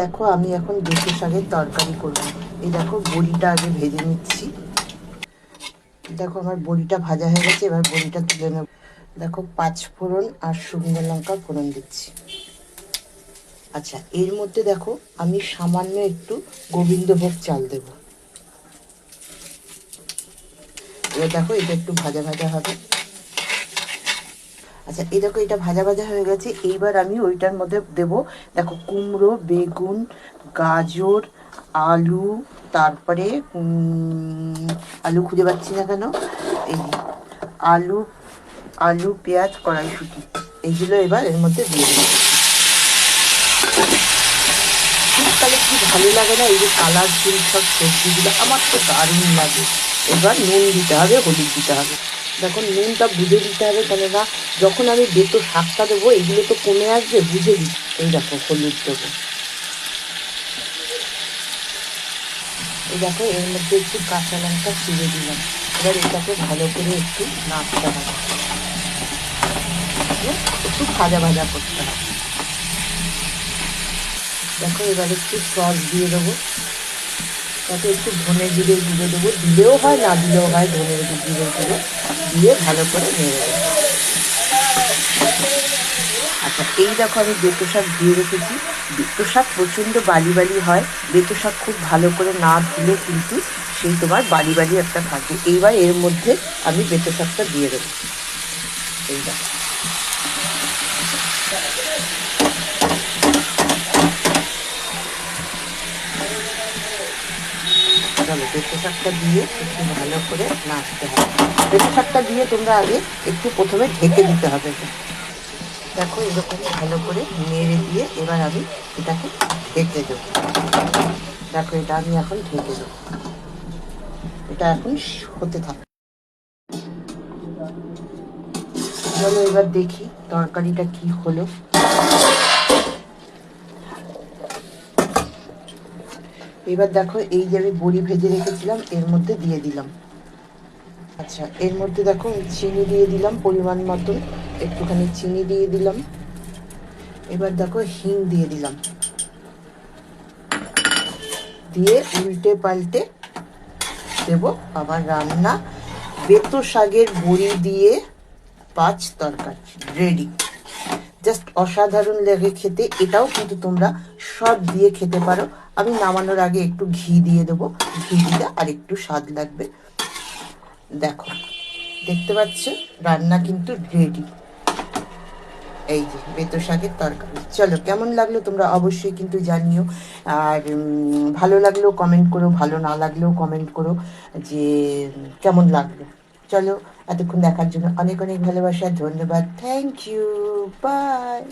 দেখো আমি এখন বেঁচে শাকের তরকারি করব। এই দেখো বড়িটা আগে ভেজে নিচ্ছি। দেখো আমার বড়িটা ভাজা হয়ে গেছে, এবার বড়িটা তুলে নেব। দেখো 5 ফোড়ন আর শুকনো লঙ্কা ফোড়ন দিচ্ছি। আচ্ছা, এর মধ্যে দেখো আমি সামান্য একটু গোবিন্দভোগ চাল দেব। এবার দেখো এটা একটু ভাজা ভাজা হবে। আচ্ছা, এই দেখো এটা ভাজা ভাজা হয়ে গেছে। এইবার আমি ওইটার মধ্যে দেব দেখো কুমড়ো, বেগুন, গাজর, আলু, তারপরে আলু খুঁজে পাচ্ছি না কেন, এই আলু আলু পেঁয়াজ, কড়াইশুঁটি, এইগুলো এবার এর মধ্যে দিয়ে দেবো। শীতকালে কি ভালো লাগে না এই যে কালারফুল সব সবজিগুলো, আমার তো দারুণ লাগে। এবার নুন দিতে হবে, হলুদ দিতে হবে। দেখুন নুনটা বুঝে দিতে হবে, কেননা যখন আমি বেতো শাকটা দেবো এগুলো তো কমে আসবে, বুঝে দিই। এই দেখো হলুদ দেবো। এই দেখো এর মধ্যে একটু কাঁচা লঙ্কা ছিঁড়ে দিলাম। এবার এটাকে ভালো করে একটু নাড়তে হবে, একটু ভাজা ভাজা করতে হবে। দেখো এবার একটু সস দিয়ে দেবো, তাতে একটু ধনে জিরে গুঁড়ো দেবো, দিলেও হয় না দিলেও হয়, ধনে জিরে গুঁড়ো দিয়ে ভালো করে নেড়ে দেবো। আচ্ছা, এই দেখো আমি বেতো শাক দিয়ে রেখেছি। বেতো শাক প্রচণ্ড বালি বালি হয়, বেতো শাক খুব ভালো করে না ধুলে কিন্তু সেই তোমার বালি বালি একটা থাকে। এইবার এর মধ্যে আমি বেতো শাকটা দিয়ে দেবো। এই দেখো, চলো বেতো শাকটা দিয়ে একটু ভালো করে নাড়তে হবে। বেতো শাকটা দিয়ে তোমরা আগে একটু প্রথমে ঢেকে দিতে হবে। দেখো এরকম ভালো করে নেড়ে দিয়ে এবার আমি এটাকে ঢেকে দেবো। দেখো এটা আমি এখন ঢেকে দেবো, এটা এখন হতে থাকে। চলো এবার দেখি তরকারিটা কি হলো। এবার দেখো এই যে আমি বড়ি ভেজে রেখেছিলাম এর মধ্যে দিয়ে দিলাম। আচ্ছা, এর মধ্যে দেখো চিনি দিয়ে দিলাম পরিমাণ মতন, একটুখানি চিনি দিয়ে দিলাম। এবার দেখো হিং দিয়ে দিলাম, দিয়ে উল্টে পাল্টে দেবো। আবার রান্না বেতো শাকের বড়ি দিয়ে 5 তরকারি রেডি। জাস্ট অসাধারণ লাগে খেতে। এটাও কিন্তু তোমরা সব দিয়ে খেতে পারো। আমি নামানোর আগে একটু ঘি দিয়ে দেবো, ঘি দিলে আর একটু স্বাদ লাগবে। দেখো দেখতে পাচ্ছ রান্না কিন্তু রেডি। এই যে বেতো শাকের তরকারি। চলো কেমন লাগলো তোমরা অবশ্যই কিন্তু জানিও। আর ভালো লাগলেও কমেন্ট করো, ভালো না লাগলেও কমেন্ট করো যে কেমন লাগলো। চলো, এতক্ষণ দেখার জন্য অনেক অনেক ভালোবাসা, ধন্যবাদ, থ্যাংক ইউ, বাই।